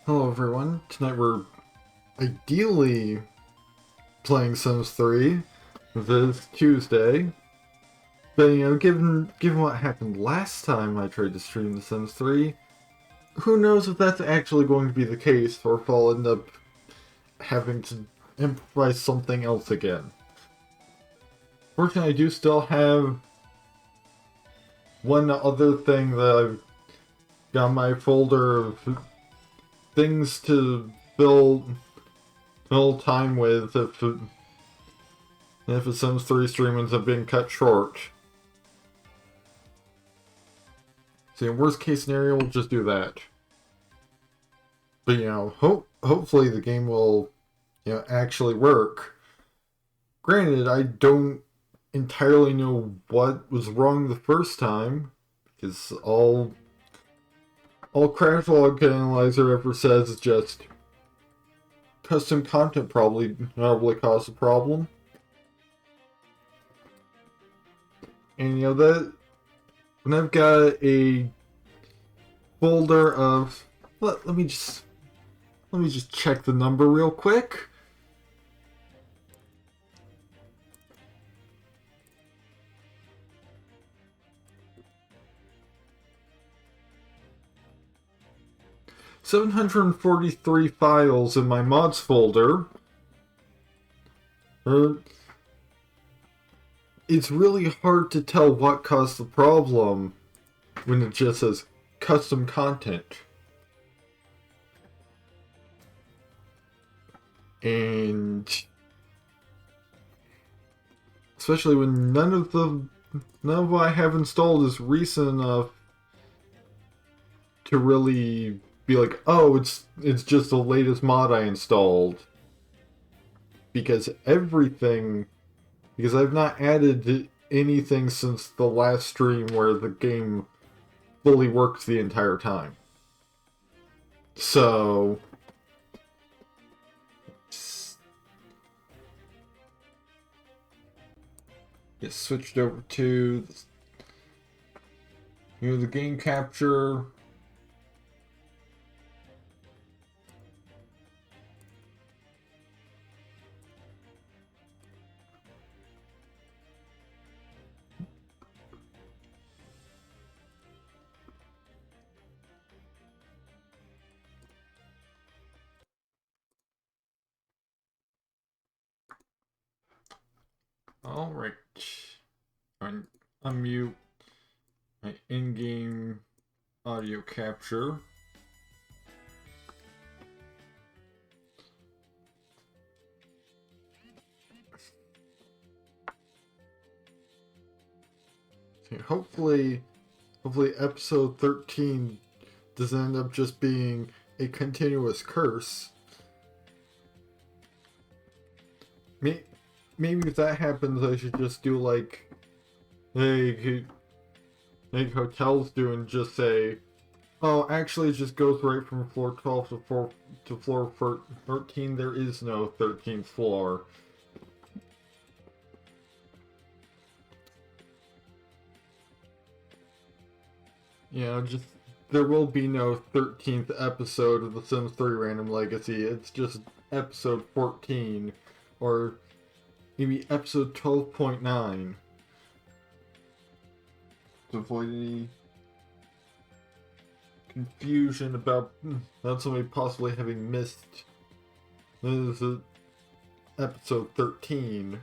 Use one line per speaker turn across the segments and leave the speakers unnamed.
Hello everyone, tonight we're ideally playing Sims 3 this Tuesday, but given what happened last time I tried to stream The Sims 3, who knows if that's actually going to be the case or if I'll end up having to improvise something else again. Fortunately, I do still have one other thing that I've got in my folder of things to fill time with if a Sims 3 streamings have been cut short. So in worst case scenario, we'll just do that. But hopefully the game will, actually work. Granted, I don't entirely know what was wrong the first time, because all Crash Log Analyzer ever says is just custom content probably caused the problem. And that when I've got a folder of let me just check the number real quick. "743 files in my mods folder." It's really hard to tell what caused the problem when it just says custom content. And especially when none of what I have installed is recent enough to really be like, oh, it's just the latest mod I installed. Because I've not added anything since the last stream where the game fully worked the entire time. So it switched over to the game capture. Alright. Unmute my in-game audio capture. Hopefully episode 13 doesn't end up just being a continuous curse. Maybe if that happens, I should just do like hotels do and just say, oh, actually it just goes right from floor 12 to floor 13. There is no 13th floor. Just there will be no 13th episode of The Sims 3 Random Legacy. It's just episode 14 or maybe episode 12.9. To avoid any confusion about somebody possibly having missed this is episode 13.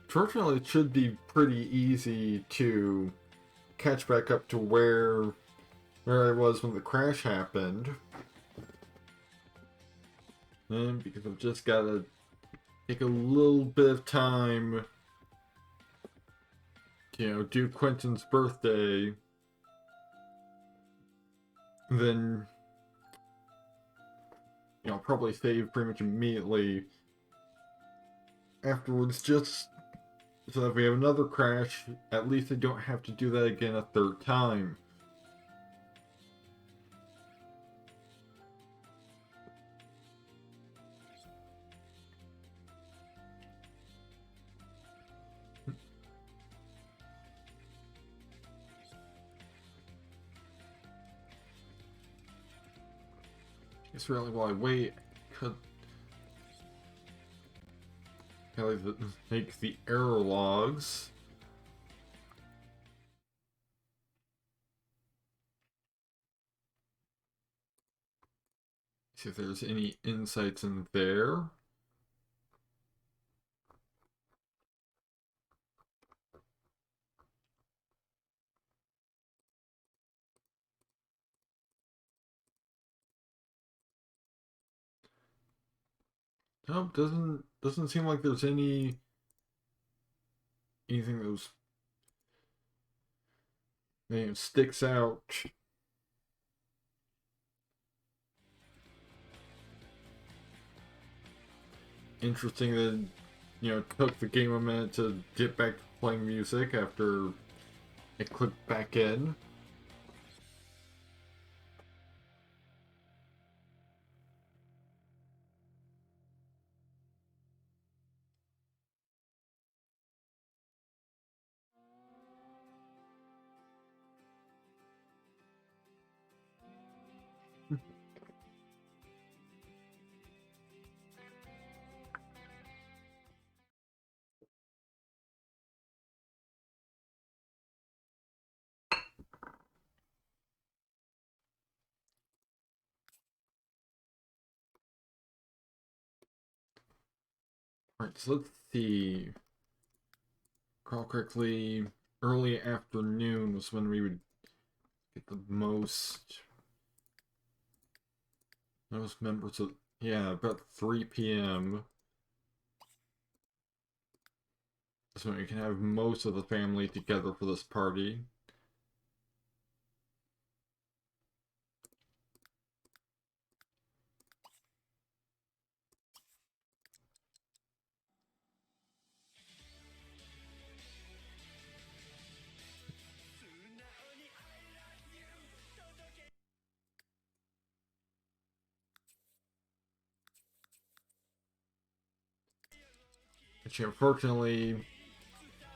Fortunately, it should be pretty easy to catch back up to where I was when the crash happened. And because I've just got to take a little bit of time to, do Quentin's birthday. Then, probably save pretty much immediately afterwards, just so if we have another crash, at least I don't have to do that again a third time. Guess really while I wait, could make the error logs. See if there's any insights in there. Nope, doesn't seem like there's anything that sticks out. Interesting that it took the game a minute to get back to playing music after it clicked back in. Alright, so let's see. Recall correctly, early afternoon was when we would get the most members of, yeah, about 3 p.m. So we can have most of the family together for this party. Which unfortunately,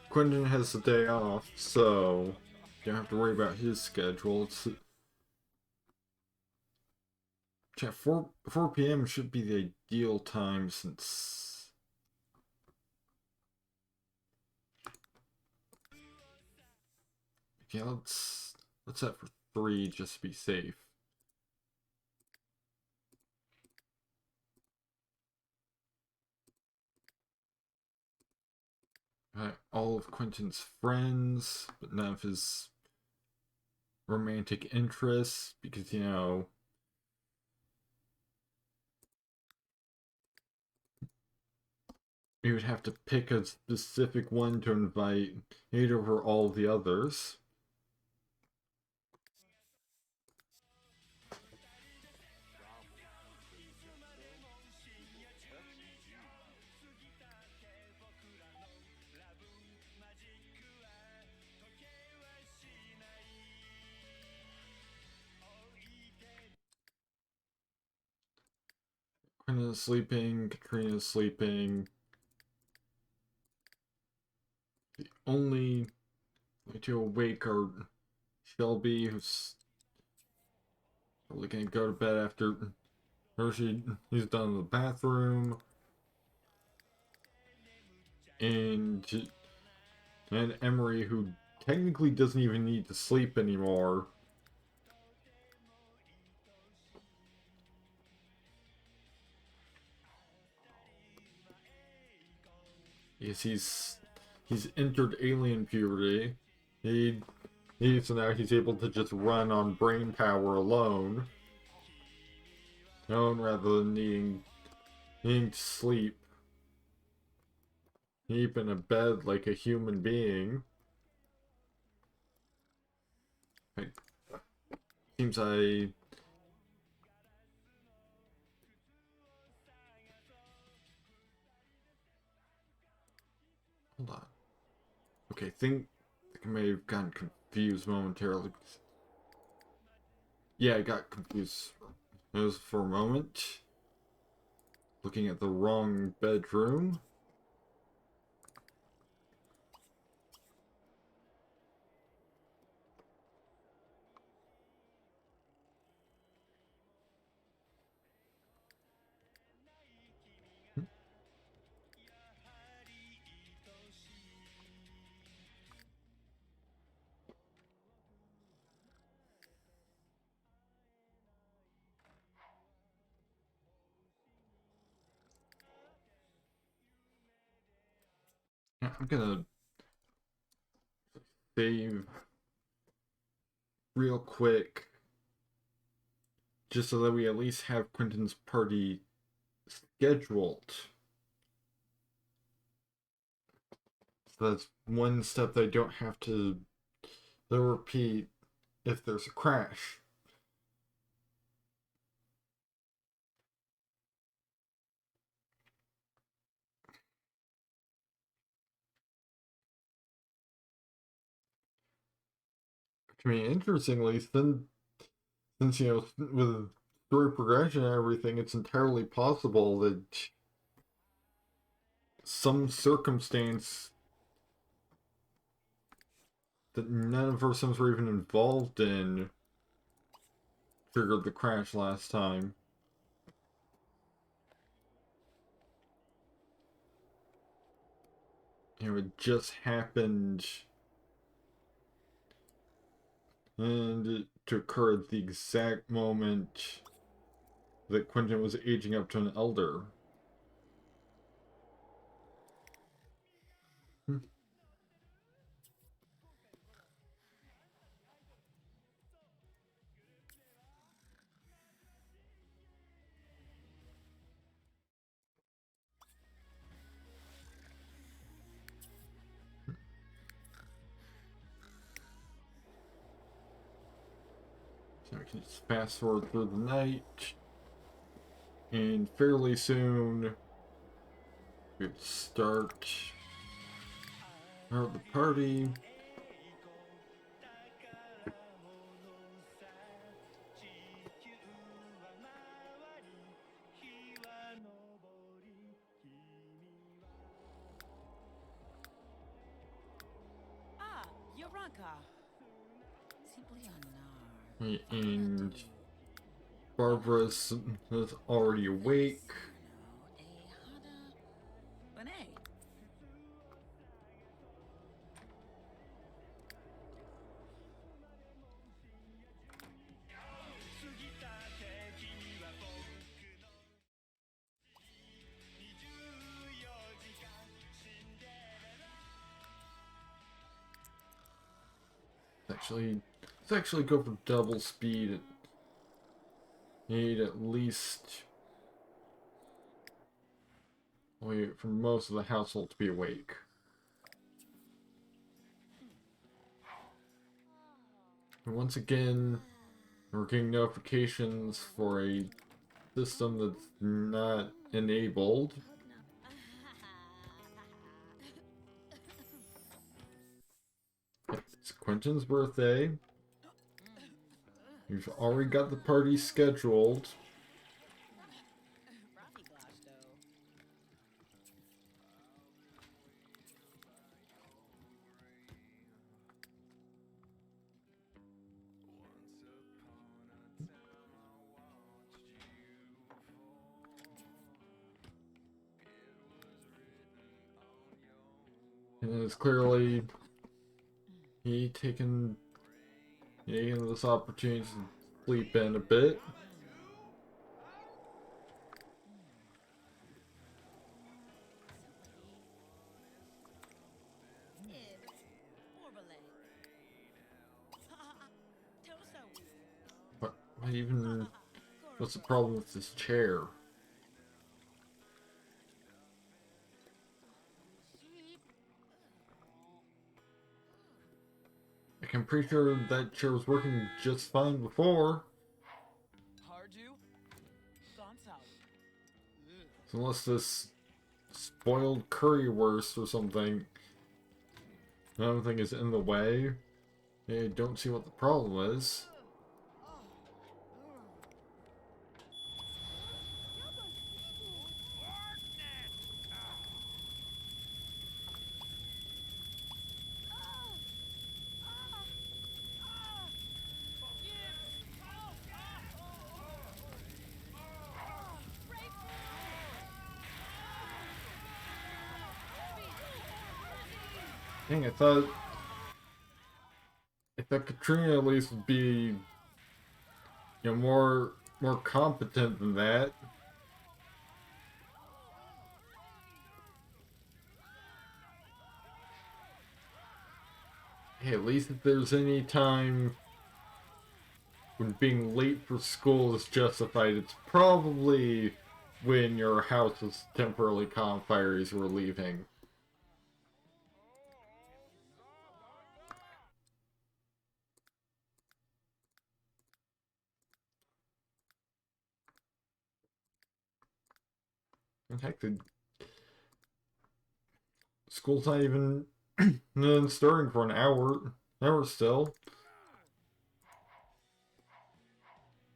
Quentin has the day off, so don't have to worry about his schedule. It's, yeah, 4 p.m. should be the ideal time since. Okay, let's set for 3 just to be safe. All of Quentin's friends, but none of his romantic interests, because you would have to pick a specific one to invite over all the others. Quentin's sleeping, Katrina's sleeping. The only to awake are Shelby, who's probably gonna go to bed after he's done in the bathroom, and Emery, who technically doesn't even need to sleep anymore. Yes, he's entered alien puberty. So now he's able to just run on brain power alone, rather than needing to sleep in a bed like a human being. It seems hold on. Okay, think I may have gotten confused momentarily. Yeah, I got confused. It was for a moment. Looking at the wrong bedroom. I'm gonna save real quick just so that we at least have Quentin's party scheduled. So that's one step that I don't have to repeat if there's a crash. I mean, interestingly, since you know, with story progression and everything, it's entirely possible that some circumstance that none of our sims were even involved in triggered the crash last time. You know, it just happened, and to occur at the exact moment that Quentin was aging up to an elder. So we can just fast forward through the night, and fairly soon we start the party. And Barbara's is already awake. Let's actually go for double speed. Need at least wait for most of the household to be awake. And once again, we're getting notifications for a system that's not enabled. It's Quentin's birthday. You've already got the party scheduled. And it's clearly he taking this opportunity to sleep in a bit. What even? What's the problem with this chair? I'm pretty sure that chair was working just fine before. So unless this spoiled currywurst or something, I don't think is in the way. I don't see what the problem is. Dang, I thought Katrina at least would be, you know, more competent than that. Hey, at least if there's any time when being late for school is justified, it's probably when your house was temporarily caught on fire as you were leaving. In fact, the school's not even starting for an hour. Hour still.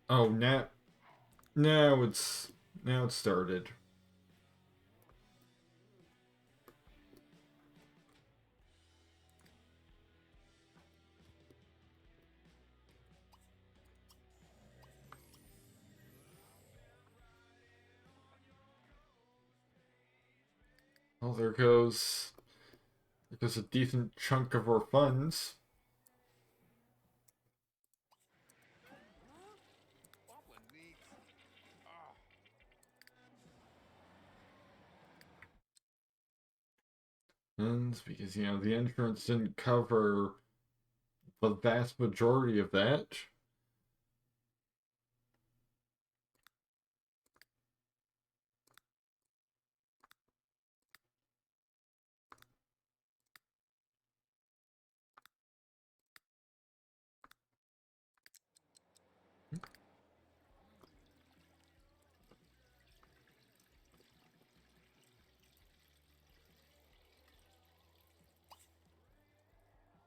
Oh, now it's started. Well, there goes a decent chunk of our funds. And because, the insurance didn't cover the vast majority of that.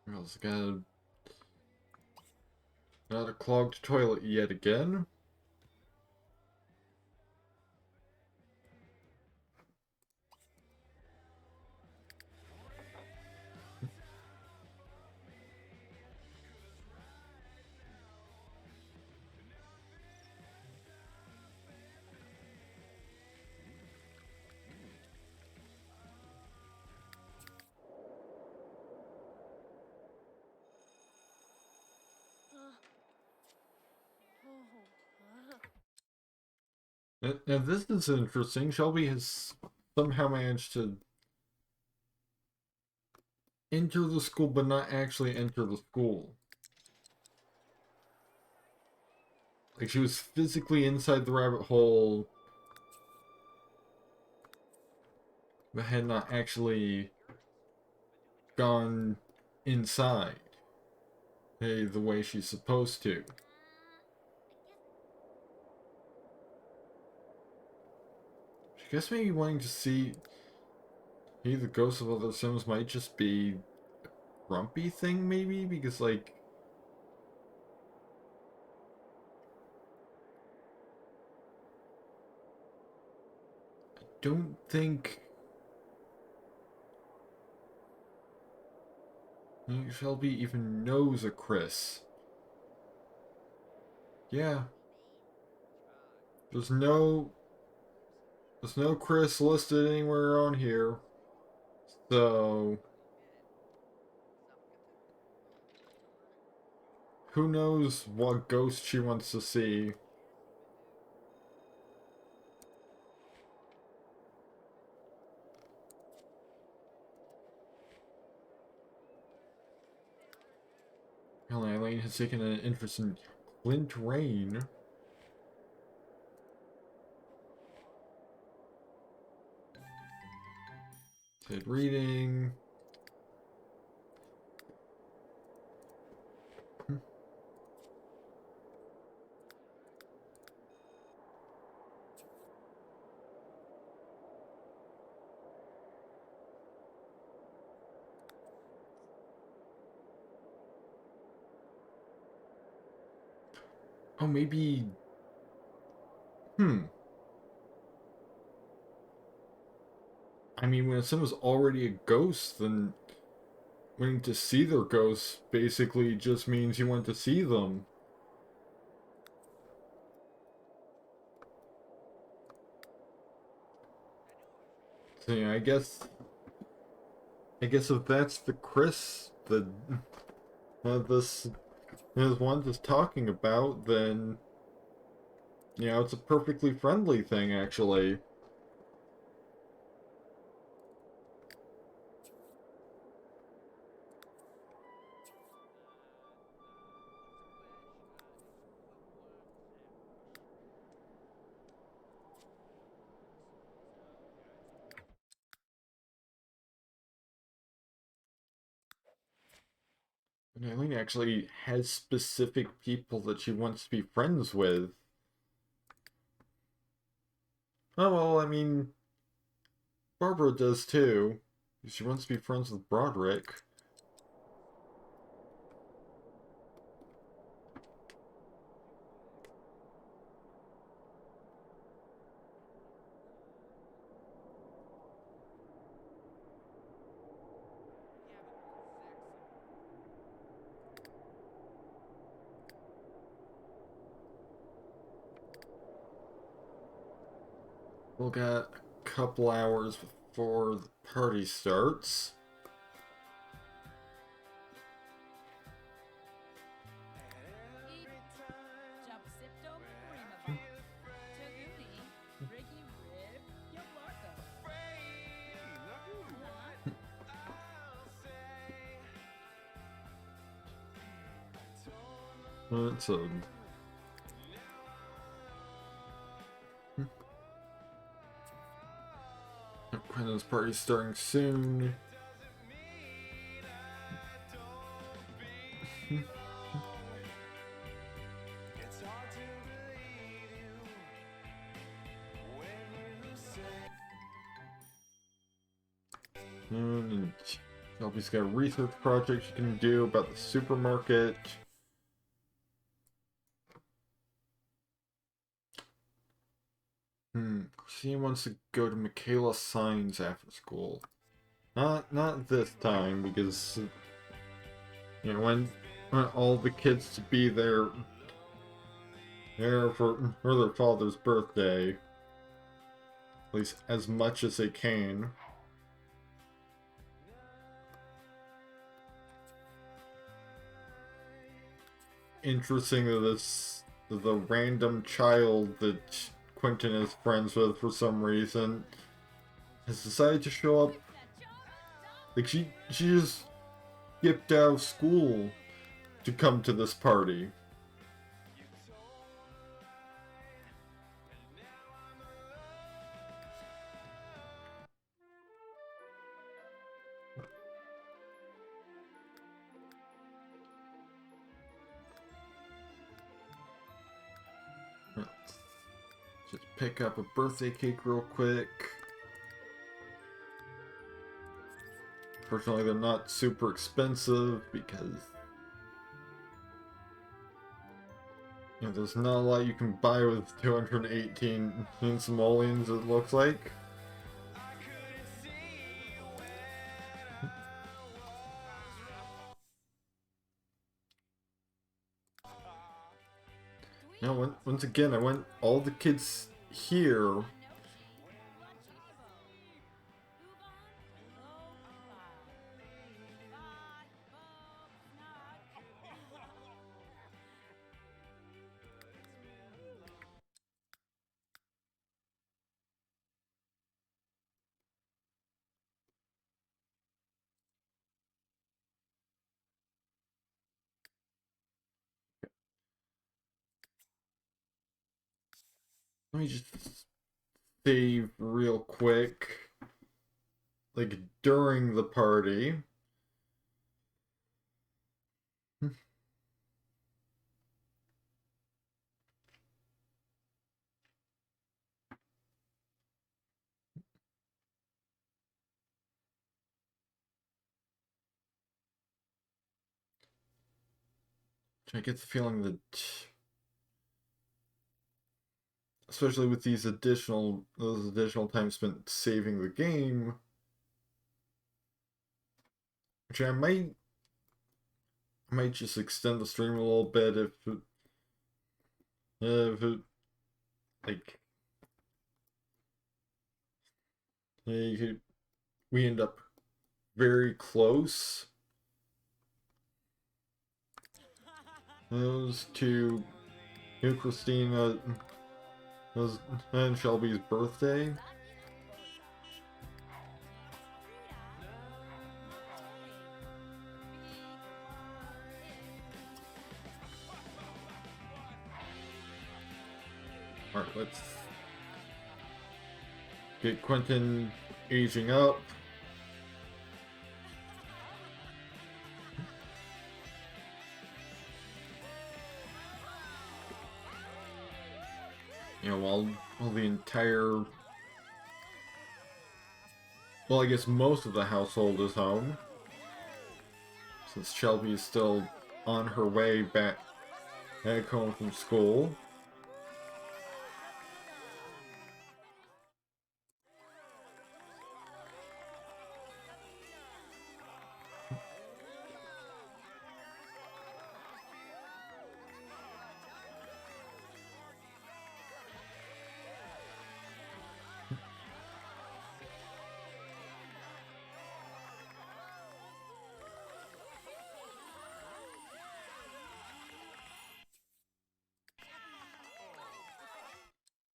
We also got a clogged toilet yet again. Now this is interesting. Shelby has somehow managed to enter the school, but not actually enter the school. Like, she was physically inside the rabbit hole, but had not actually gone inside, hey, the way she's supposed to. I guess maybe wanting to see, hey, the ghosts of other Sims might just be a grumpy thing, maybe? Because, like, I don't think Shelby even knows a Chris. Yeah, there's no Chris listed anywhere on here. So who knows what ghost she wants to see. Apparently Eileen has taken an interest in Clint Rain. Said reading. Oh, maybe. Hmm. I mean, when someone's already a ghost, then wanting to see their ghosts basically just means you want to see them. So yeah, I guess if that's the Chris that this is one just talking about, then it's a perfectly friendly thing actually. Eileen actually has specific people that she wants to be friends with. Oh, well, I mean, Barbara does too. She wants to be friends with Broderick. We'll got a couple hours before the party starts. It's a... Quentin's party's starting soon. And Shelby's got a research project she can do about the supermarket. Christine wants to go to Michaela Signs after school. Not this time, because you know when all the kids to be there for their father's birthday. At least as much as they can. Interesting that the random child that Quentin is friends with for some reason has decided to show up. Like she just skipped out of school to come to this party. Just pick up a birthday cake real quick. Fortunately, they're not super expensive because you know, there's not a lot you can buy with 218 simoleons, it looks like. Now, once again, I want all the kids here. Let me just save real quick. Like, during the party. I get the feeling that, especially with those additional time spent saving the game, which I might just extend the stream a little bit if it like we end up very close. Those two, Christina, and Shelby's birthday. Alright, let's get Quentin aging up. You know, while the entire, well, I guess most of the household is home, since Shelby is still on her way back home from school.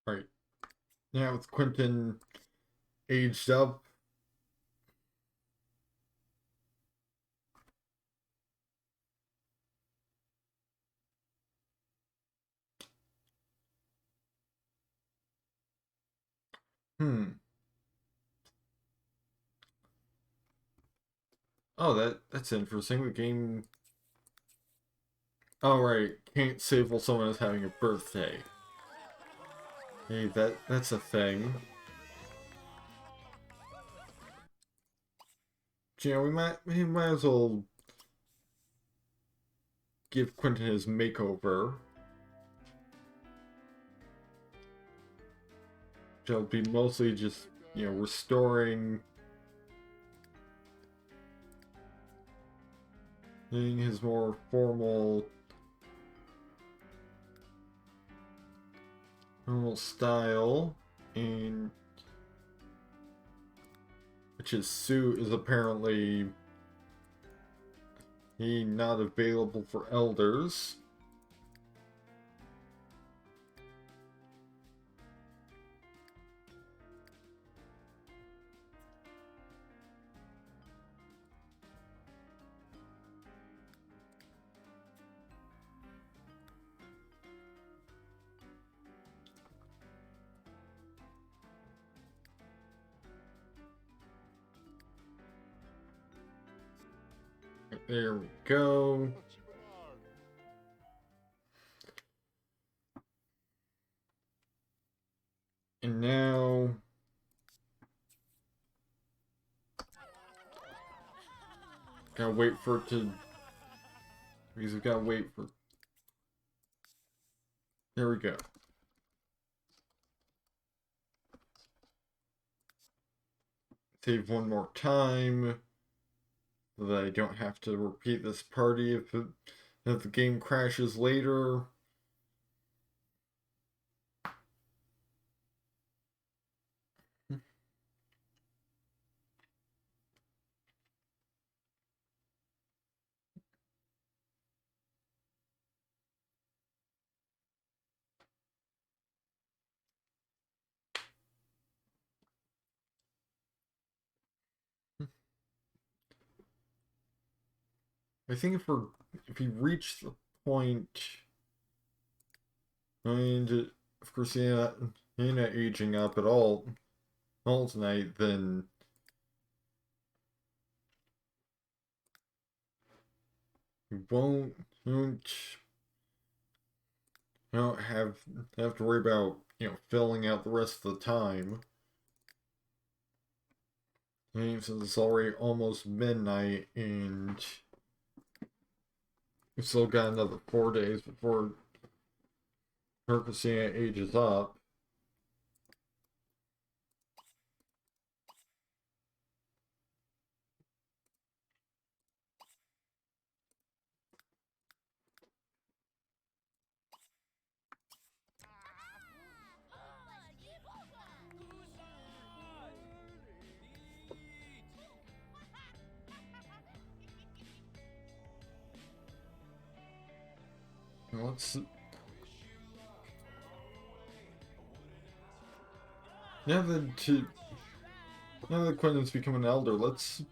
Right. Now with Quentin aged up, oh, that's interesting. The game. Oh right, can't save while someone is having a birthday. Hey, that's a thing. You know, we might as well give Quentin his makeover. It'll be mostly just, you know, restoring his more formal style, and which his suit is apparently not available for elders. There we go. And now gotta wait for it to, because we gotta wait for, there we go. Save one more time so that I don't have to repeat this party if the game crashes later. I think if we reach the point, and of course you're not aging up at all tonight, then you won't you don't have to worry about, you know, filling out the rest of the time. And since it's already almost midnight and we've still got another 4 days before Hercusia ages up. Let's now that Quentin's become an elder, let's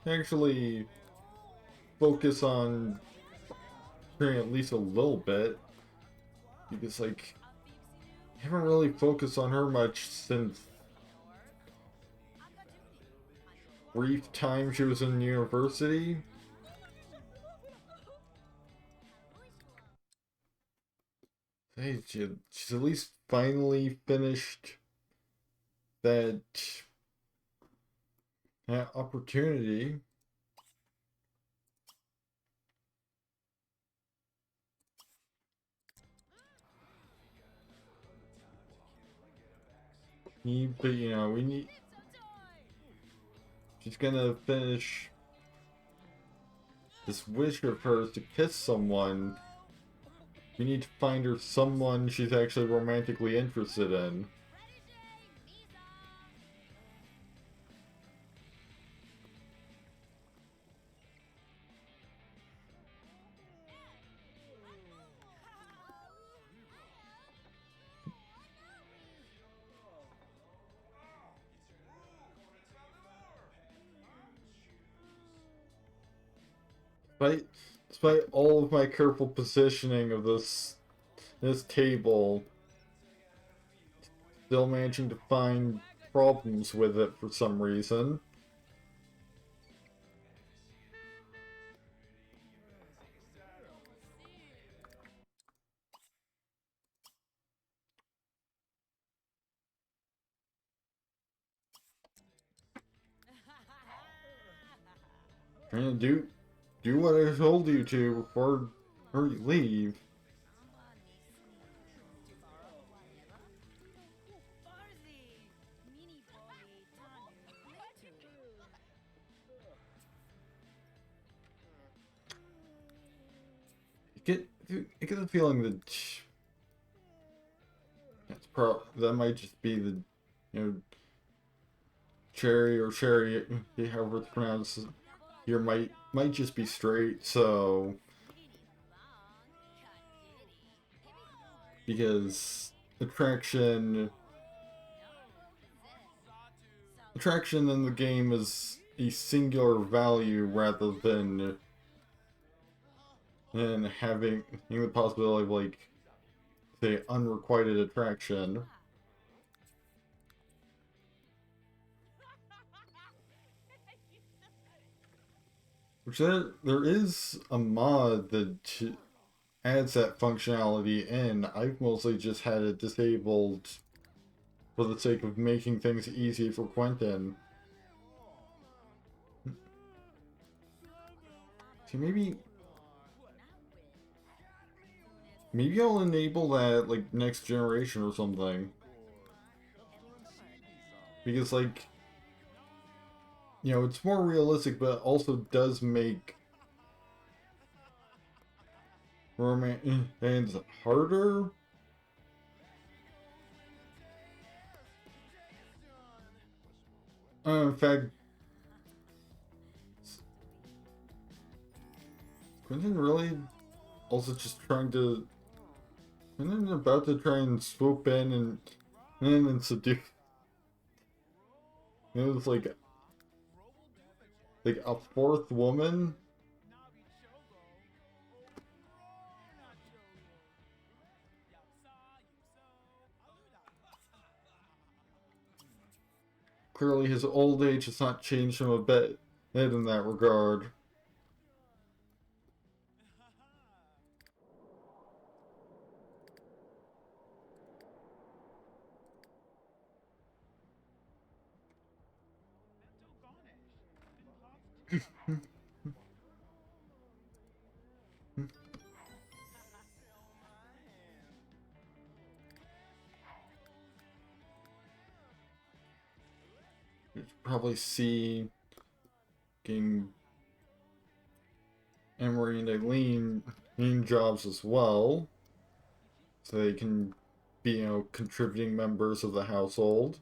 actually focus on hearing at least a little bit, because like I haven't really focused on her much since brief time she was in university. hey, she's at least finally finished that, that opportunity. But you know, we need. She's gonna finish this wish of hers to kiss someone. We need to find her someone she's actually romantically interested in. Despite all of my careful positioning of this table, still managing to find problems with it for some reason. And do what I told you to before you leave. I get the feeling that that might just be the, you know, Cherry or Sherry, however it's pronounced, here might just be straight. So because attraction in the game is a singular value rather than having the possibility of, like, say, unrequited attraction. Which there is a mod that adds that functionality in. I've mostly just had it disabled for the sake of making things easy for Quentin. So maybe I'll enable that, like, next generation or something. Because, like, you know, it's more realistic, but also does make romance harder. In fact, Quentin really also just trying to, and then about to try and swoop in and seduce. It was like a fourth woman. Clearly, his old age has not changed him a bit in that regard. You should probably see getting Emery and Eileen in jobs as well, so they can be, you know, contributing members of the household.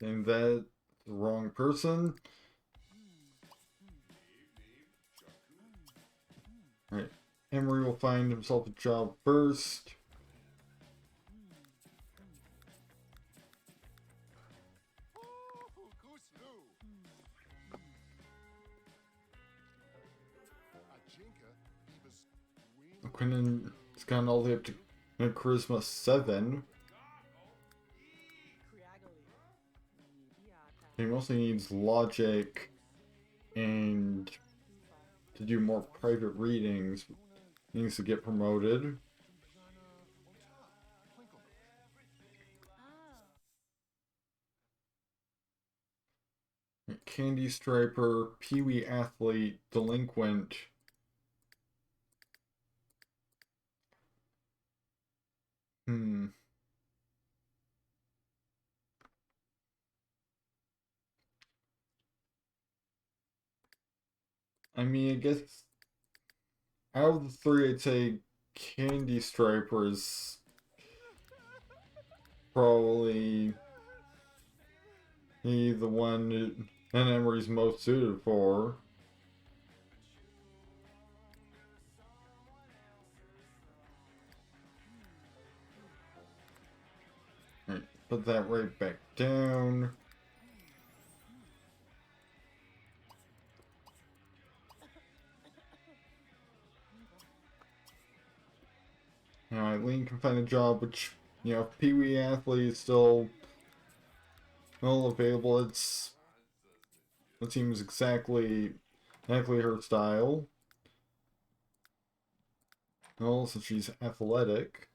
And that the wrong person. Right. Emery will find himself a job first. It's gotten all the way up to Charisma 7. He mostly needs logic and to do more private readings. He needs to get promoted. Candy Striper, Pee-wee Athlete, Delinquent. I mean, I guess out of the three, I'd say Candy Striper is probably the one that Emery's most suited for. Right, put that right back down. Now Eileen can find a job, which, you know, if Pee-wee Athlete is still available, it seems exactly her style. Well, since she's athletic.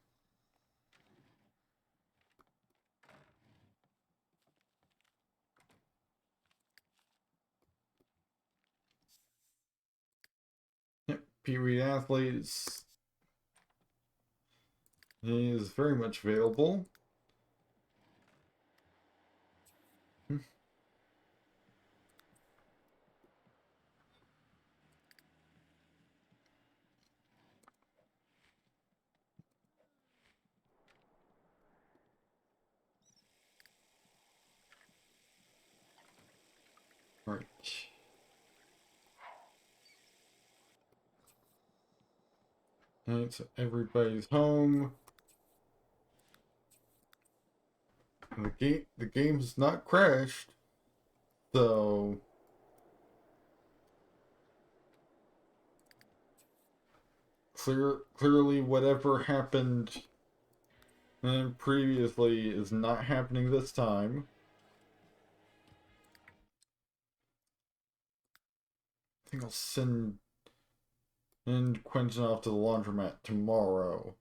Yep, Pee-wee Athlete is very much available. Right. Alright, so everybody's home. And the game's not crashed. So clearly whatever happened previously is not happening this time. I think I'll send Quentin off to the laundromat tomorrow.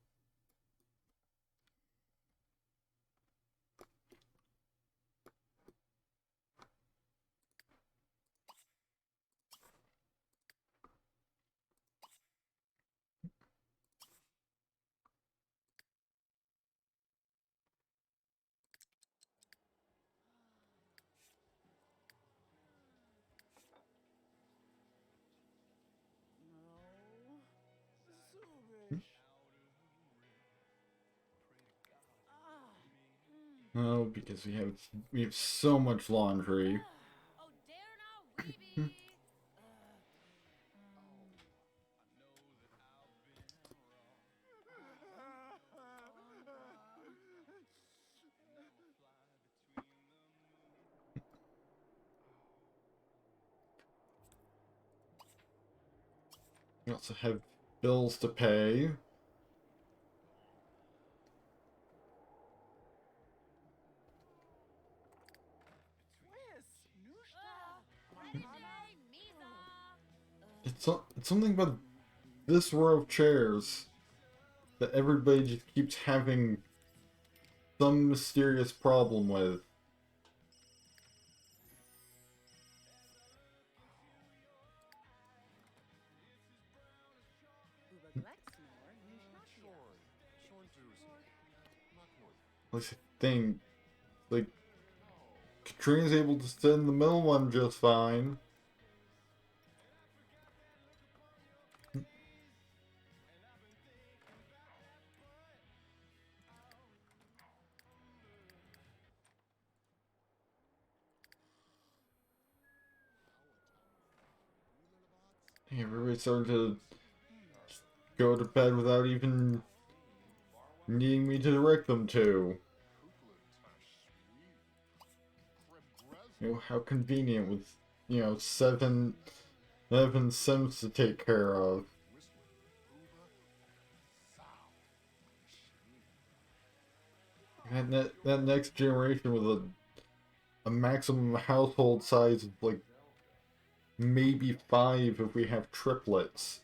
Oh, because we have so much laundry. We also have bills to pay. It's something about this row of chairs that everybody just keeps having some mysterious problem with. That's the thing. Like, Katrina's able to sit in the middle one just fine. Hey, everybody's starting to go to bed without even needing me to direct them to. You know, how convenient with, you know, seven Sims to take care of. And that next generation with a maximum household size of like maybe 5 if we have triplets.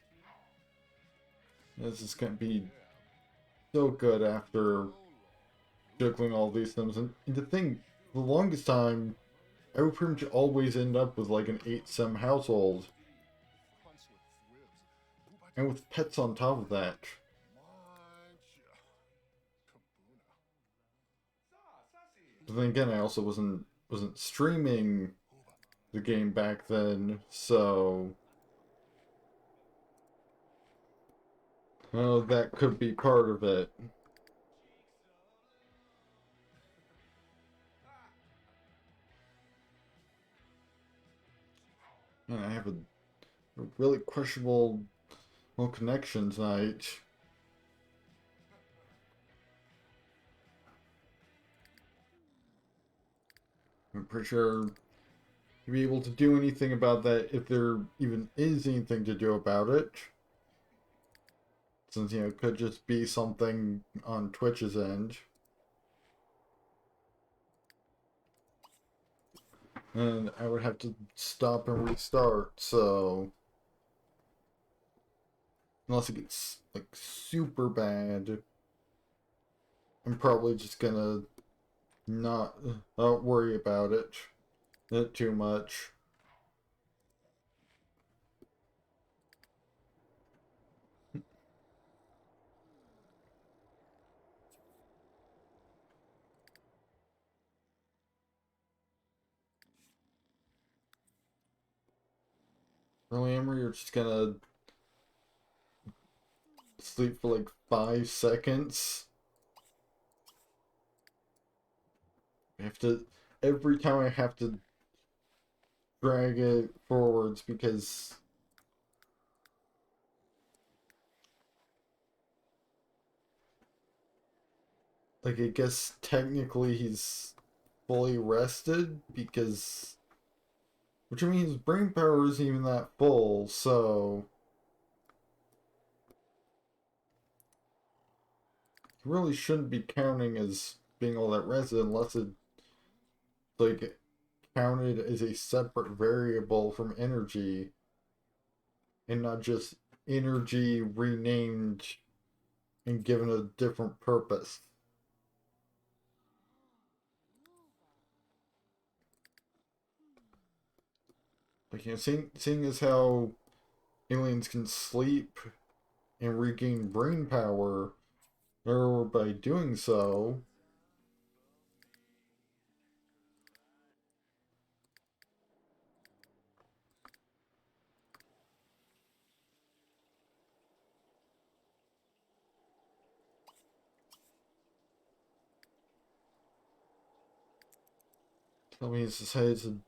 This is gonna be so good after juggling all these things. And the thing, the longest time, I would pretty much always end up with like an 8-sim household. And with pets on top of that. But then again, I also wasn't streaming the game back then, so that could be part of it. And I have a really questionable connection tonight. I'm pretty sure to be able to do anything about that if there even is anything to do about it. Since, it could just be something on Twitch's end. And I would have to stop and restart, so... Unless it gets, like, super bad, I'm probably just gonna not worry about it too much. Really, Emery, you're just gonna sleep for like 5 seconds? I have to... Every time I have to drag it forwards because... Like, I guess technically he's fully rested because... Which means brain power isn't even that full, so... He really shouldn't be counting as being all that rested unless it's, like, counted as a separate variable from energy and not just energy renamed and given a different purpose. Like, seeing as how aliens can sleep and regain brain power, or by doing so, that means decided to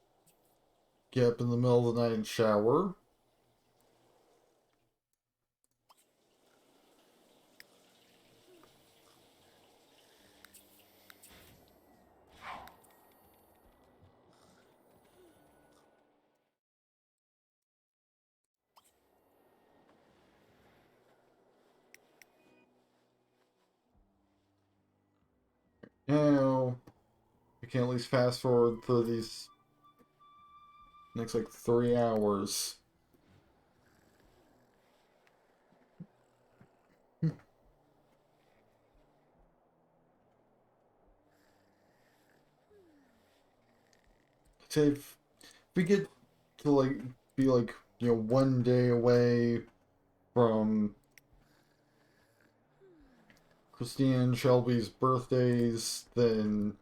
get up in the middle of the night and shower. Now, I can at least fast forward through these next like 3 hours. Say if we get to like be like 1 day away from Christine and Shelby's birthdays, then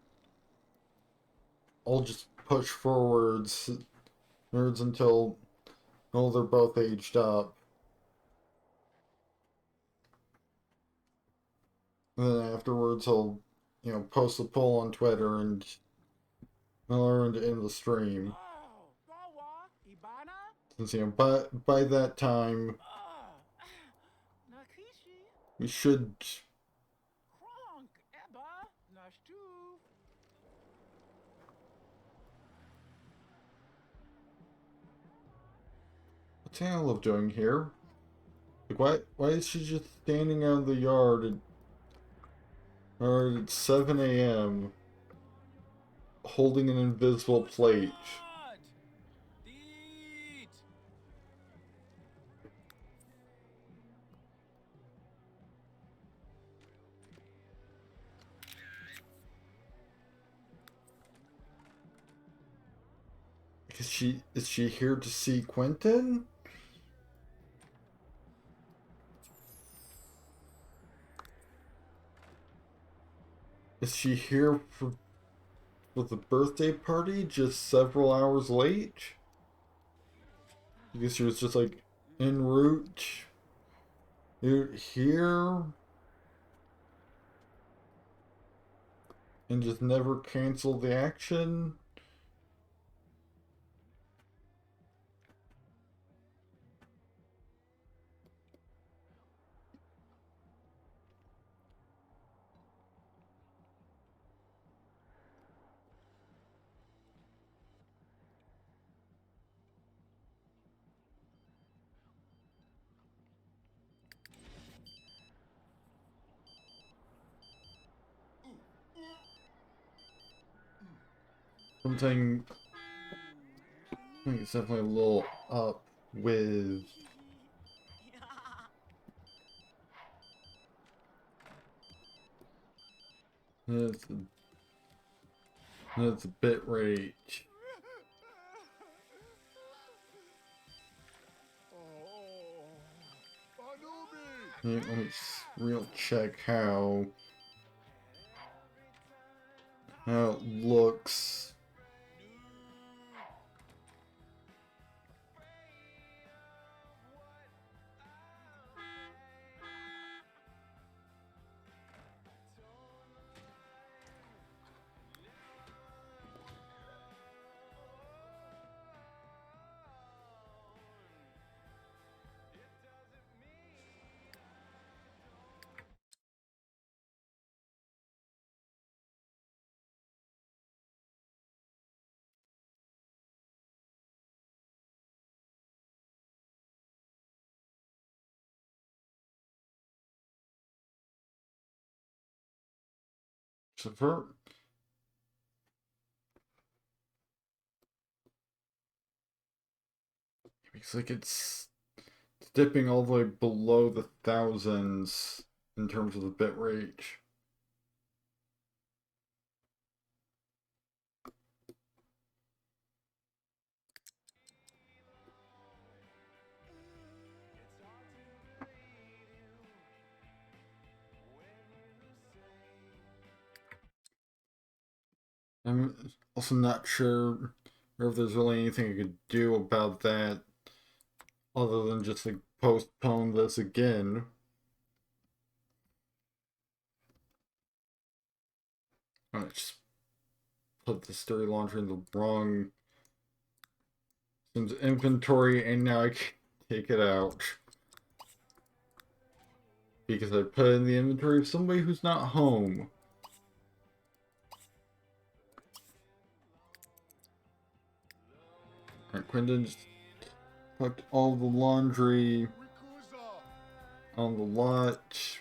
I'll just push forwards nerds until they're both aged up. And then afterwards I'll post a poll on Twitter and I'll learn to end the stream. Since by that time we should what's Antelope doing here? Like why is she just standing out in the yard and Alright, it's 7 a.m. Holding an invisible plate.
Eat!
Is she here to see Quentin? Is she here for the birthday party just several hours late? I guess she was just like en route here and just never canceled the action. Something I think it's definitely a little up with that's that's a bit rate. Let me real check how it looks. So for it's like it's dipping all the way below the thousands in terms of the bit rate. I'm also not sure if there's really anything I could do about that other than just like postpone this again. I just put the sturdy laundry in the wrong inventory and now I can't take it out. Because I put it in the inventory of somebody who's not home. Alright, Quentin just put all the laundry on the lot.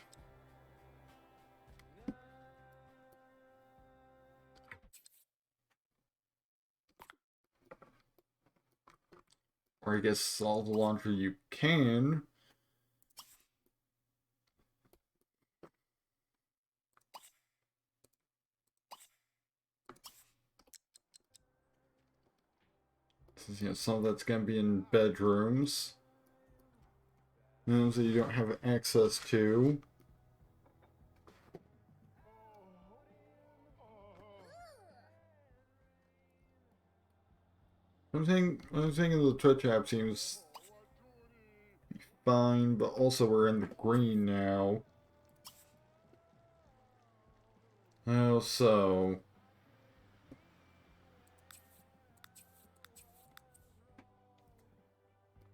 Or I guess all the laundry you can. Since, some of that's going to be in bedrooms. Those that you don't have access to. I'm thinking the Twitch app seems fine, but also we're in the green now. Oh, so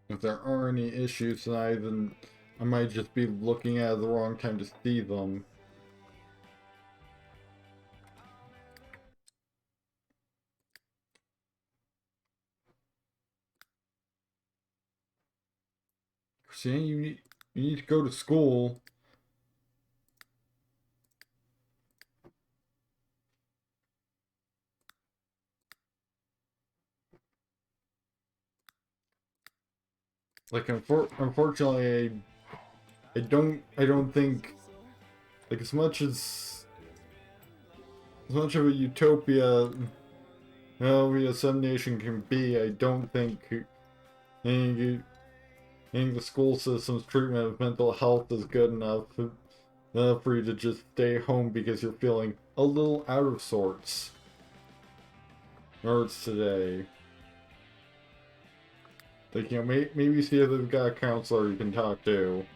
if there are any issues tonight, then I might just be looking at the wrong time to see them. Christine, you need to go to school. like, unfortunately, I don't think, like, as much of a utopia, some nation can be, I don't think any, any the school system's treatment of mental health is good enough for you to just stay home because you're feeling a little out of sorts. Nerds today. Like, maybe see if they've got a counselor you can talk to.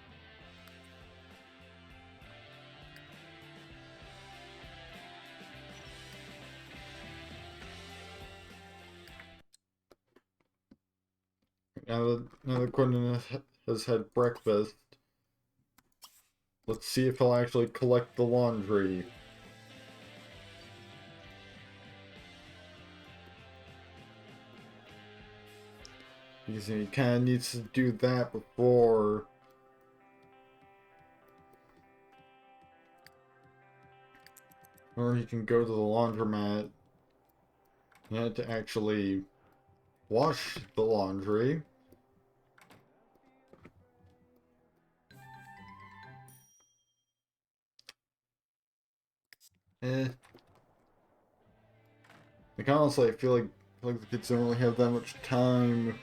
Now that Quentin has had breakfast, let's see if he'll actually collect the laundry. Because he kind of needs to do that before... Or he can go to the laundromat to actually wash the laundry. Like, honestly, I feel like the kids don't really have that much time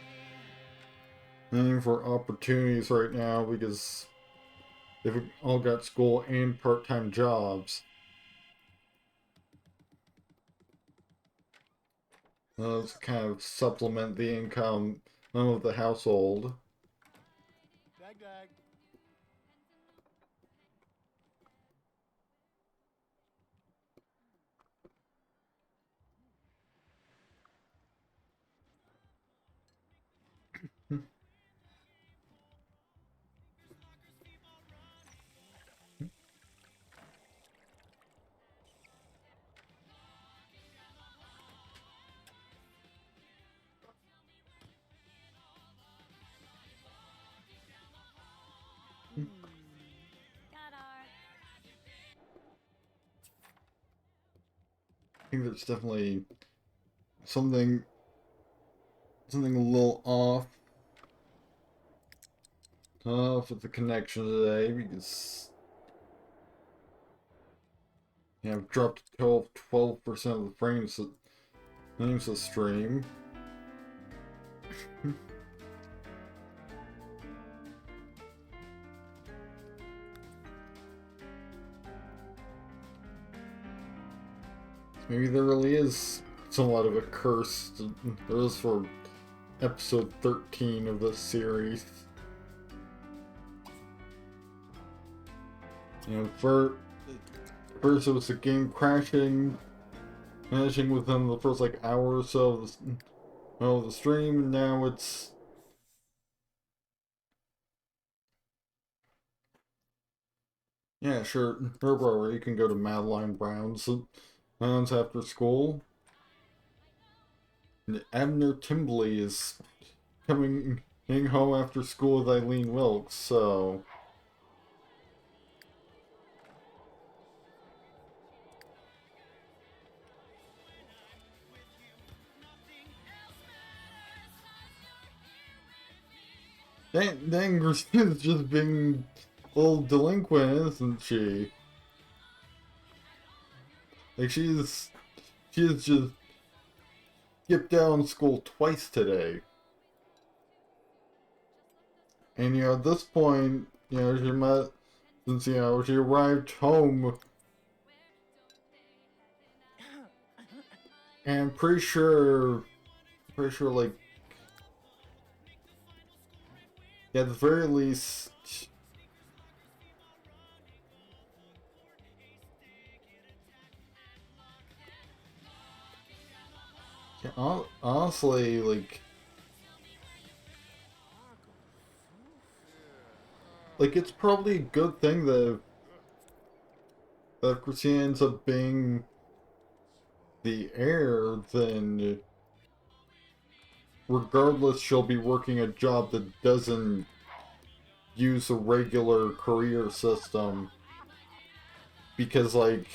for opportunities right now because they've all got school and part-time jobs. To kind of supplement the income of the household.
Dag, dag.
I think there's definitely something a little off with the connection today because I've dropped 12% of the frames to stream. Maybe there really is somewhat of a curse. There is for episode 13 of this series. First it was the game crashing within the first like hour or so of the stream, and now it's yeah, sure, bro, you can go to Madeline Brown's after school. And Abner Timbley is coming home after school with Eileen Wilkes, so... Dang, Christine's just being a little delinquent, isn't she? Like, she's just skipped out school twice today. And, at this point, she might, since, she arrived home, and I'm pretty sure, like, yeah, at the very least, yeah, honestly, like it's probably a good thing that Christina ends up being the heir, then regardless she'll be working a job that doesn't use a regular career system, because like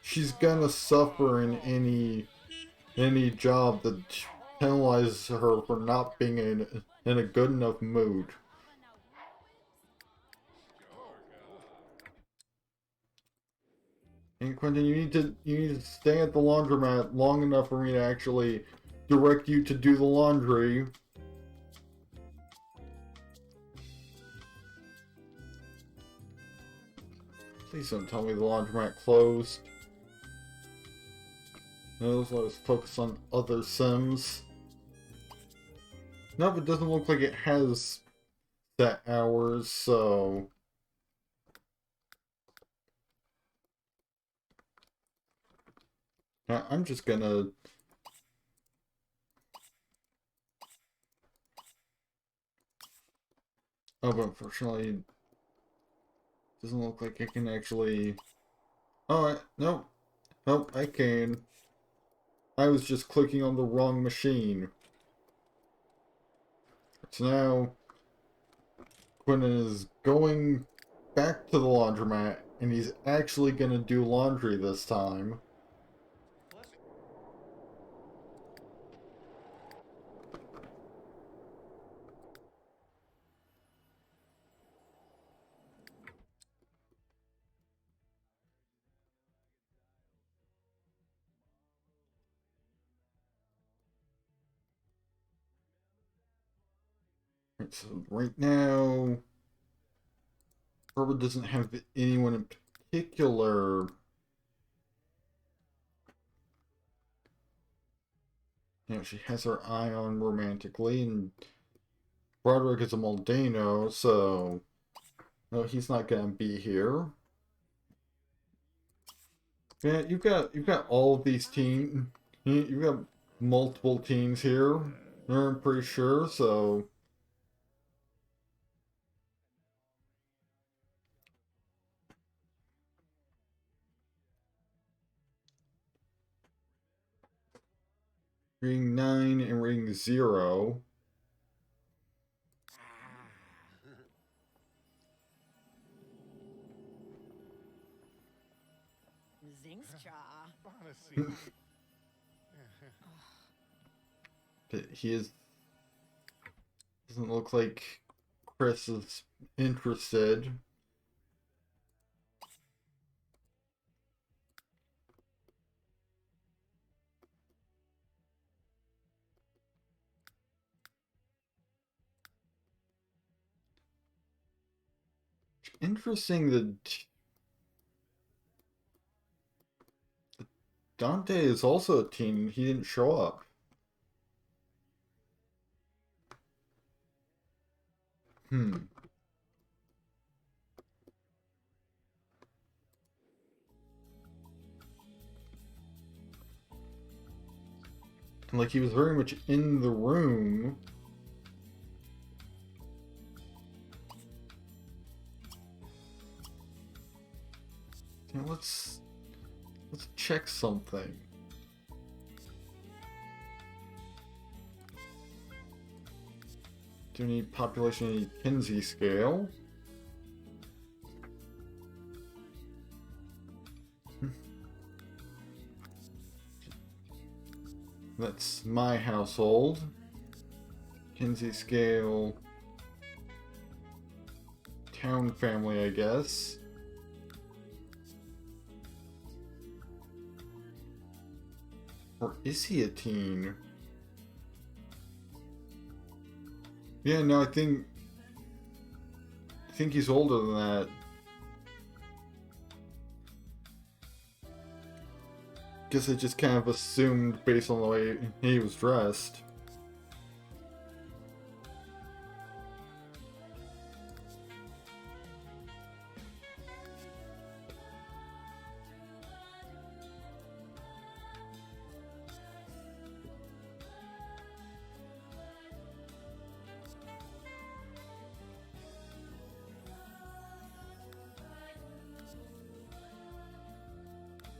she's gonna suffer in any job that penalize her for not being in a good enough mood. And Quentin, you need to stay at the laundromat long enough for me to actually direct you to do the laundry. Please don't tell me the laundromat closed. No, let's focus on other Sims. Nope, it doesn't look like it has set hours, so... I'm just gonna... Oh, but unfortunately, it doesn't look like I can actually... Oh, nope. Nope, I can. I was just clicking on the wrong machine. So now, Quentin is going back to the laundromat, and he's actually gonna do laundry this time. Right, so right now, Barbara doesn't have anyone in particular. You know, she has her eye on romantically, and Broderick is a Moldano, so no, he's not gonna be here. Yeah, you've got all of these teens. You've got multiple teens here. I'm pretty sure, so. Ring 9 and ring 0. He is... Doesn't look like Chris is interested. Interesting that Dante is also a teen and he didn't show up. Like, he was very much in the room. Now let's check something. Do we need population Kinsey scale? That's my household. Kinsey scale. Town family, I guess. Or is he a teen? Yeah, no, I think he's older than that. Guess I just kind of assumed based on the way he was dressed.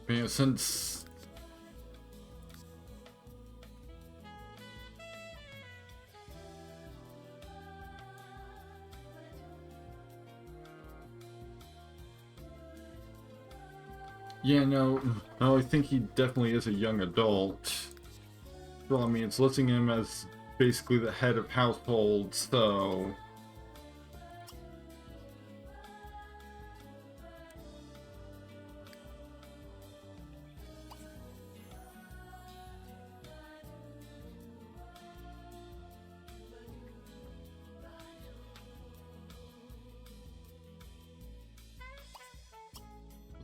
You know, since yeah, no, I think he definitely is a young adult. Well, I mean, it's listing him as basically the head of household, so...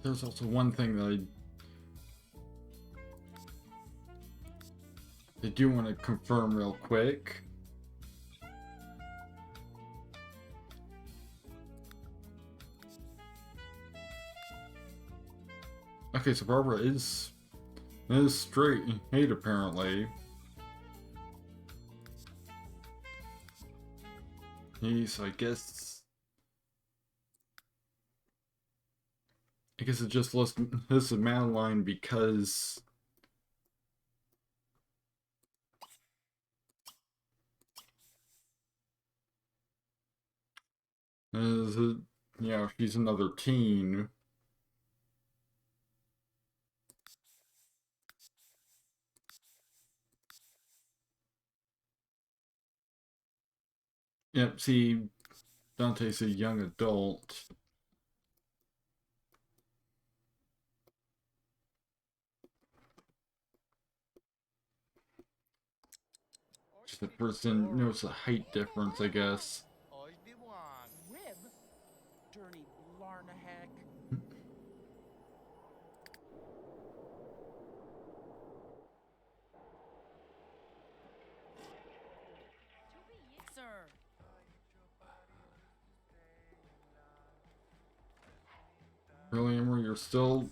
There's also one thing that I do want to confirm real quick. Okay, so Barbara is straight apparently. So I guess it just lists this is Madeline because she's another teen. Yep, see, Dante's a young adult. Just the person notice a height difference, I guess.
Rib? Dirty Larnahack. Sir.
Really, Emery, you're still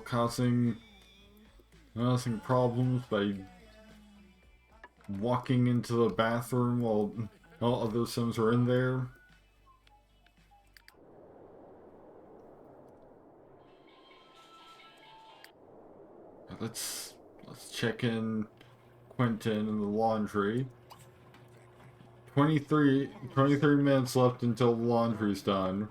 causing problems by walking into the bathroom while other Sims are in there. Let's check in Quentin in the laundry. 23 minutes left until the laundry's done.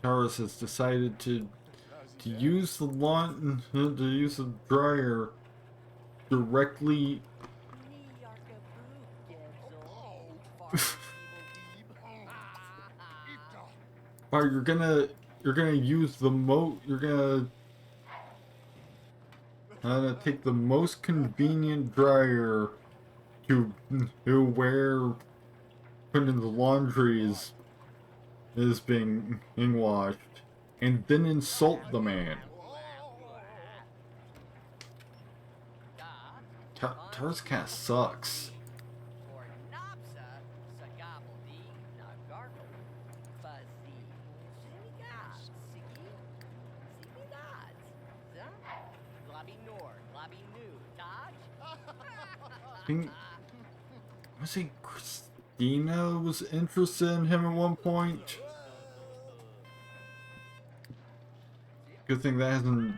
Taurus has decided to use the dryer directly. Or you're gonna use the you're gonna take the most convenient dryer to where putting in the laundry is being washed, and then insult the man. Taurus cat sucks. Was he Christina was interested in him at one point? Good thing that hasn't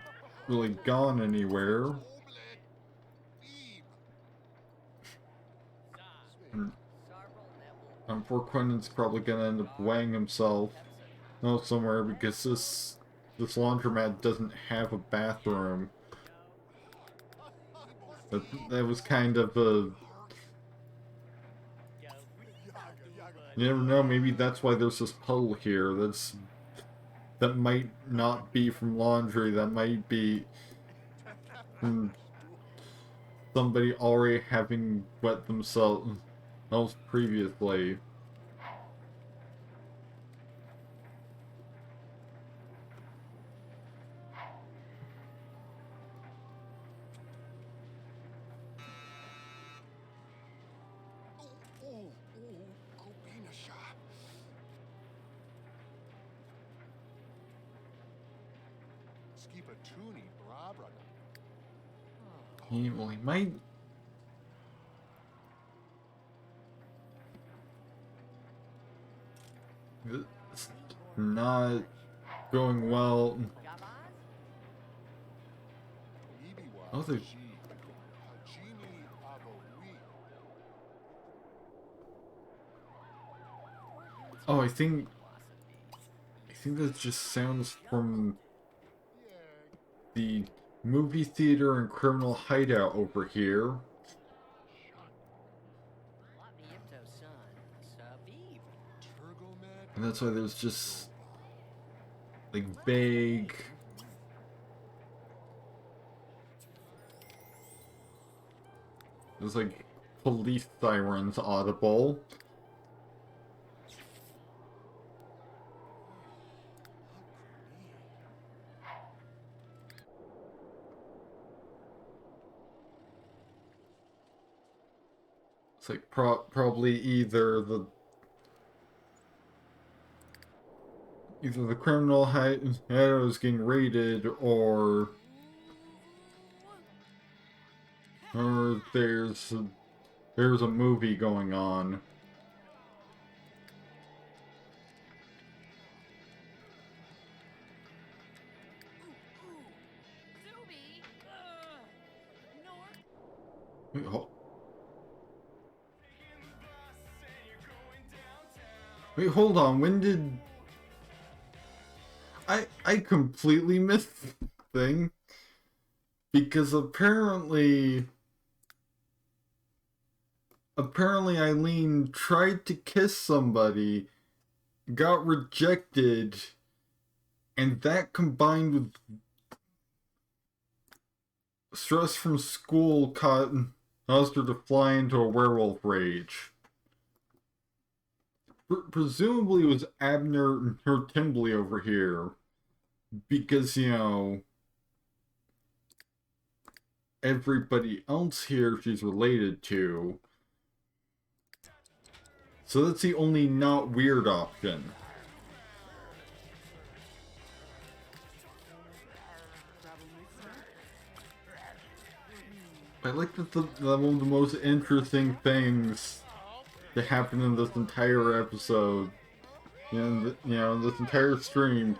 really gone anywhere. Poor Quentin's probably gonna end up weighing himself somewhere because this laundromat doesn't have a bathroom. That was kind of a... You never know, maybe that's why there's this puddle here. That might not be from laundry, that might be from somebody already having wet themselves previously. He might... It's not going well. Oh, they... Oh, I think that just sounds from the movie theater and criminal hideout over here. And that's why there's just like vague... There's like police sirens audible. It's like probably either the criminal hideout is getting raided, or there's a movie going on. Wait, wait, hold on. When did I completely missed the thing? Because apparently Eileen tried to kiss somebody, got rejected, and that combined with stress from school caused her to fly into a werewolf rage. Presumably it was Abner or Timbley over here, because, you know, everybody else here she's related to. So that's the only not weird option. I like that one of the most interesting things that happened in this entire episode, this entire stream,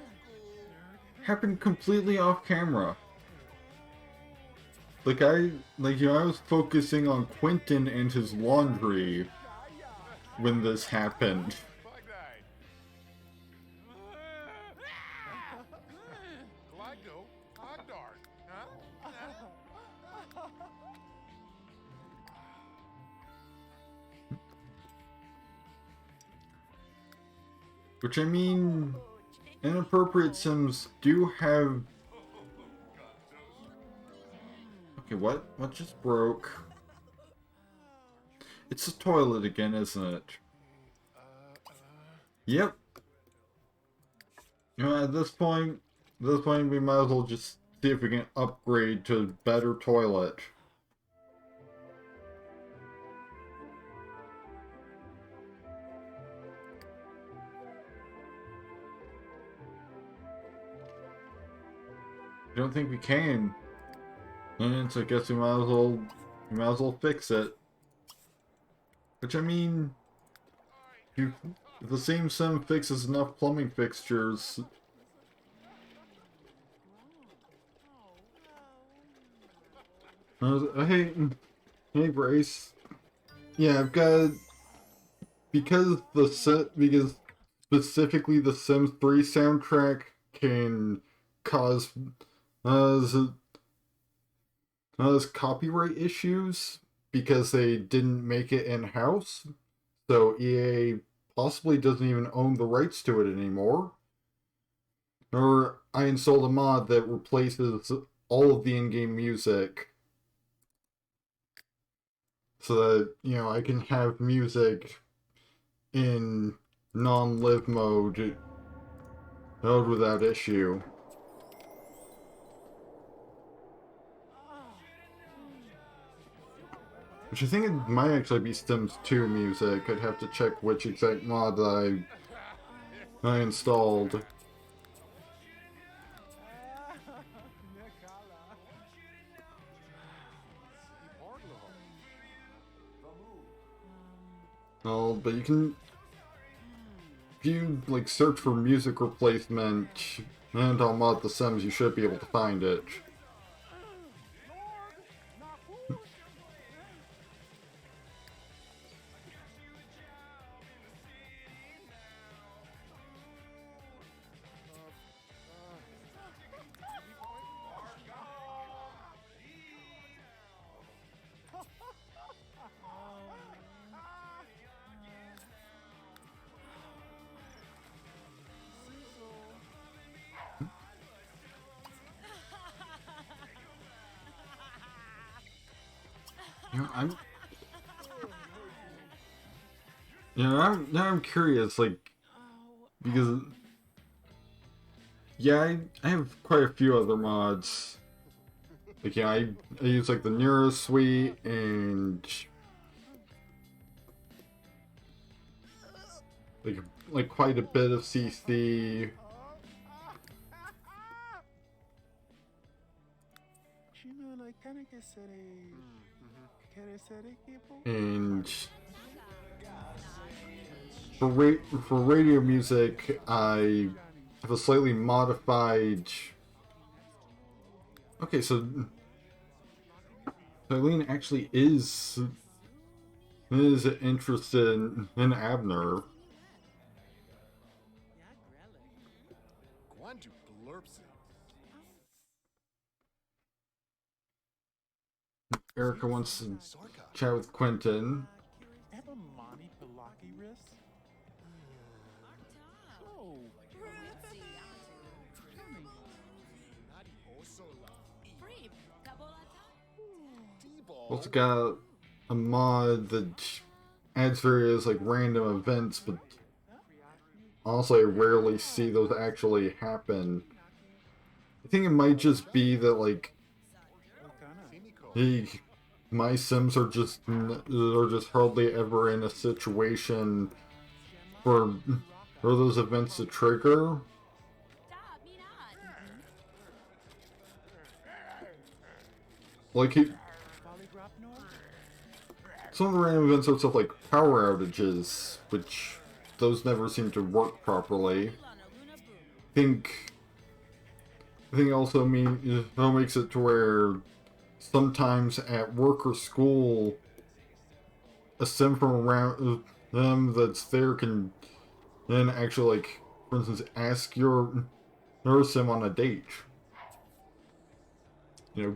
happened completely off camera. I was focusing on Quentin and his laundry when this happened. Which, I mean, inappropriate Sims do have... Okay, what just broke? It's a toilet again, isn't it? Yep. You know, at this point, we might as well just see if we can upgrade to a better toilet. I don't think we can. And so I guess we might as well fix it. Which, I mean, if the same sim fixes enough plumbing fixtures. Hey, Brace. Yeah, I've got, because specifically the Sims 3 soundtrack can cause copyright issues because they didn't make it in-house, so EA possibly doesn't even own the rights to it anymore. Or I installed a mod that replaces all of the in-game music so that, you know, I can have music in non-live mode without issue. Which I think it might actually be Sims 2 music. I'd have to check which exact mod I installed. Oh, but you can... If you, like, search for music replacement and on Mod The Sims, you should be able to find it. You know, I'm now I'm curious, like, because yeah, I have quite a few other mods. Like, yeah, I use like the Neuro Suite and like quite a bit of CC. And for radio music, I have a slightly modified. Okay, so Eileen actually is interested in Abner. Erica wants to chat with Quentin. Also got a mod that adds various like random events, but also I rarely see those actually happen. I think it might just be that like my Sims are just hardly ever in a situation for those events to trigger. Like some of the random events are stuff like power outages, which those never seem to work properly. I think also that makes it to where sometimes at work or school, a sim from around them that's there can then actually, like, for instance, ask your sim on a date. You know,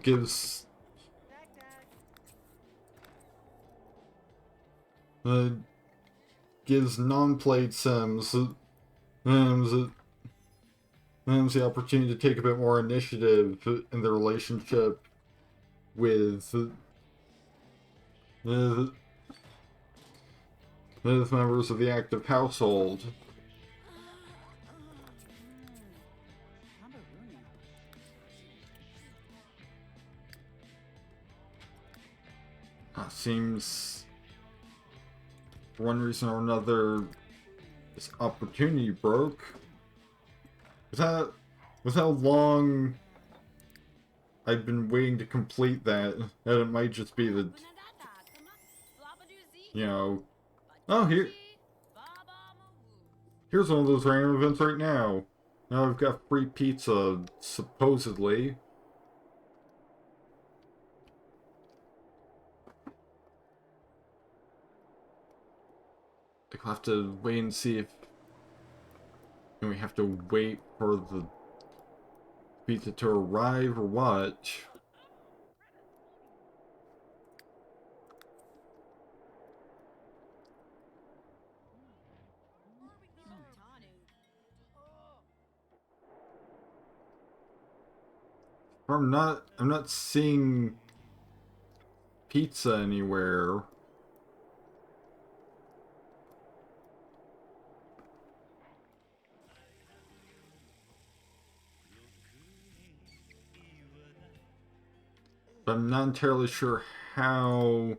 uh, gives non-played sims the opportunity to take a bit more initiative in their relationship with uh, with members of the active household. Seems, for one reason or another, this opportunity broke. With how long I've been waiting to complete that, it might just be that, you know, oh, here's one of those random events right now. Now I've got free pizza, supposedly. I'll have to wait and see if we have to wait for the pizza to arrive or what. I'm not seeing pizza anywhere. But I'm not entirely sure how.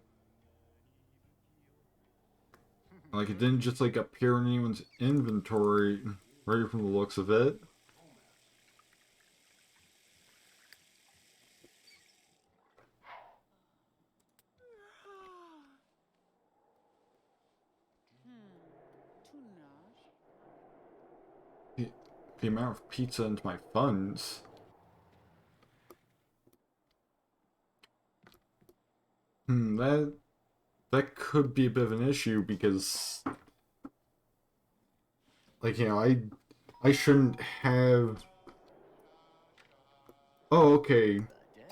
Like, it didn't just like appear in anyone's inventory, right from the looks of it. The amount of pizza into my funds. That could be a bit of an issue because, like, you know, I shouldn't have. Oh, okay.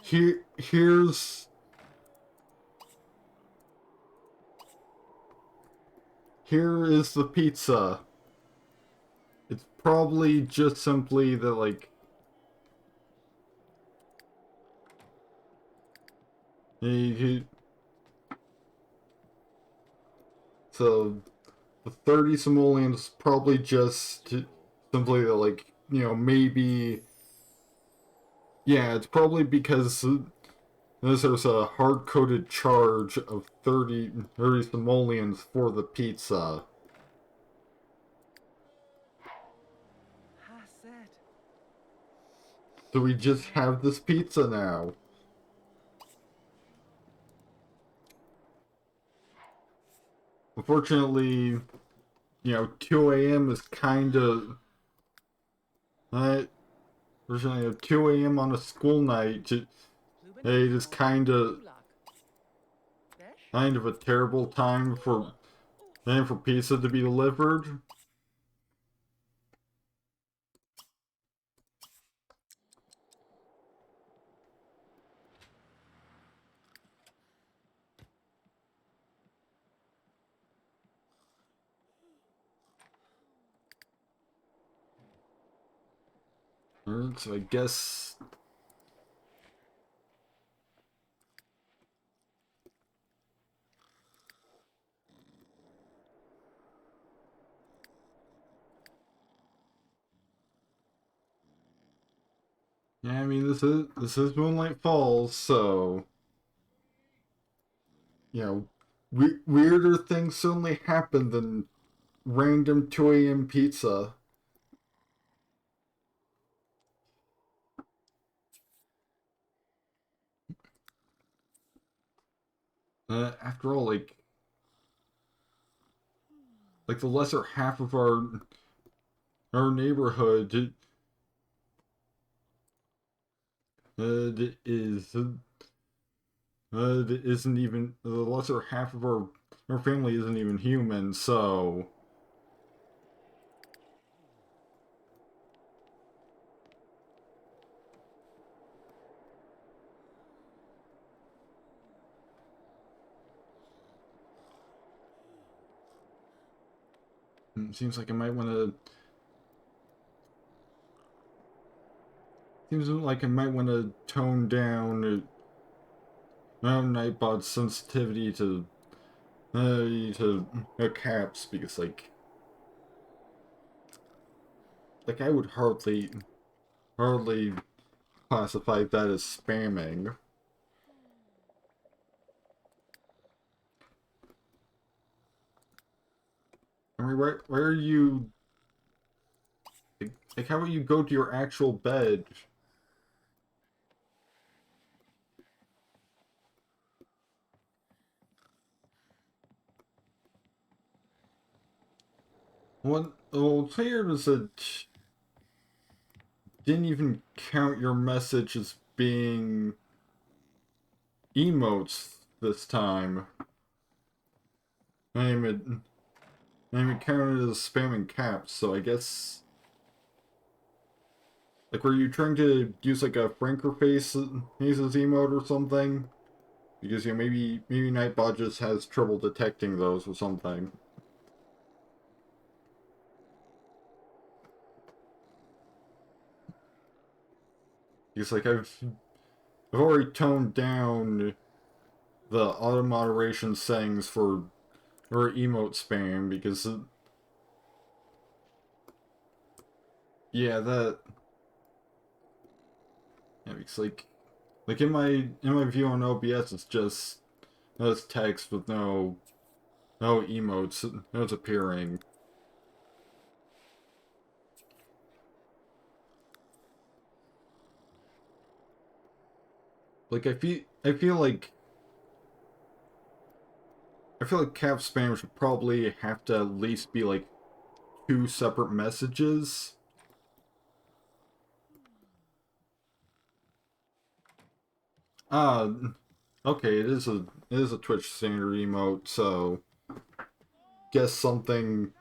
Here's here is the pizza. It's probably just simply that, like, he So the 30 simoleons probably just simply like, maybe, yeah, it's probably because there's a hard-coded charge of 30 simoleons for the pizza. So we just have this pizza now. Unfortunately, 2 a.m. is kind of... Unfortunately, 2 a.m. on a school night, it is kind of a terrible time for pizza to be delivered. So I guess... Yeah, I mean, this is Moonlight Falls, so... You know, weirder things certainly happen than random 2 a.m. pizza. After all, like the lesser half of our neighborhood is isn't even the lesser half of our family isn't even human, so it seems like I might want to. Seems like I might want to tone down my own Nightbot's sensitivity to caps because like I would hardly classify that as spamming. I mean, where are you? Like, how about you go to your actual bed? What? Well, clear is that didn't even count your message as being emotes this time. I mean, it counted as spamming caps, so I guess. Like, were you trying to use like a Franker faces emote or something? Because maybe Nightbot just has trouble detecting those or something. Because like I've already toned down the auto moderation settings for emote spam because yeah because like in my view on OBS it's just text with no emotes notes appearing. Like I feel like cap spam should probably have to at least be like two separate messages. Ah, okay, it is a Twitch standard emote, so guess something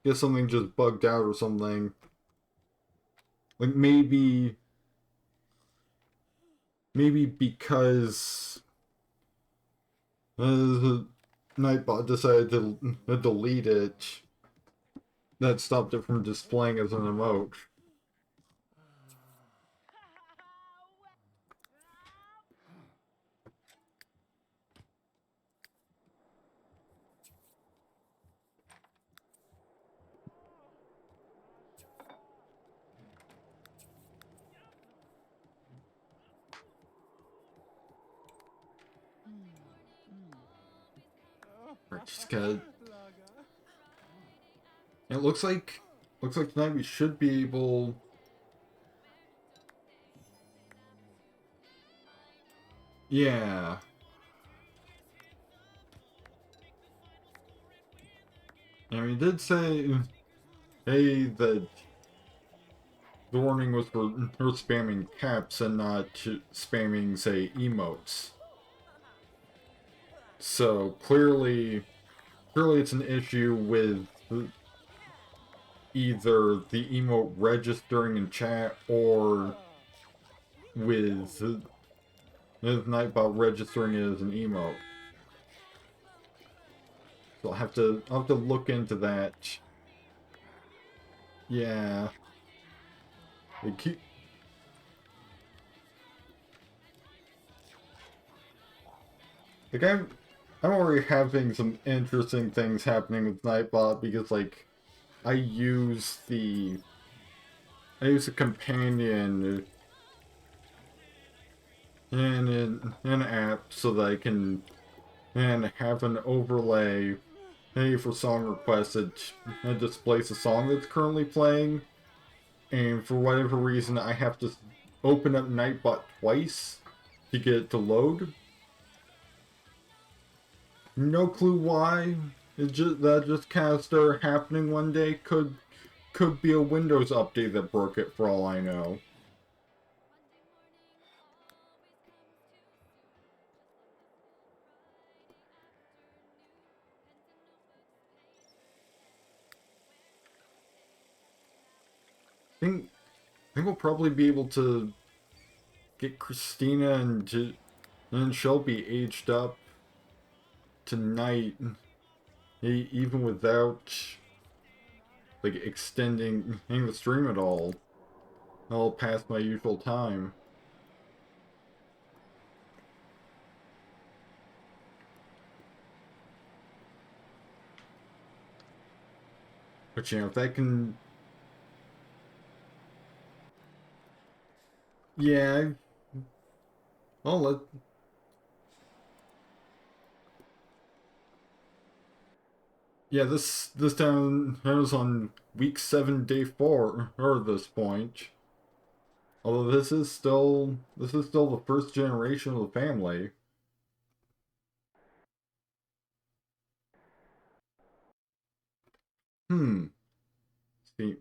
just bugged out or something. Like maybe because the Nightbot decided to delete it, that stopped it from displaying as an emote. Just got. It looks like tonight we should be able. Yeah. I mean, it did say, hey, that the warning was for her spamming caps and not spamming, say, emotes. So clearly it's an issue with either the emote registering in chat or with Nightbot registering it as an emote. So I'll have to look into that. Yeah. They keep like I'm already having some interesting things happening with Nightbot because like I use the companion in an app so that I can and have an overlay, hey, for song requests it displays the song that's currently playing, and for whatever reason I have to open up Nightbot twice to get it to load. No clue why. It just kind of started happening one day. Could be a Windows update that broke it for all I know. I think we'll probably be able to get Christina and Shelby aged up tonight, even without like extending the stream at all. I'll pass my usual time. But if that can, yeah, I'll let. Yeah, this time I was on week 7, day 4, or at this point. Although this is still the first generation of the family. Hmm. See,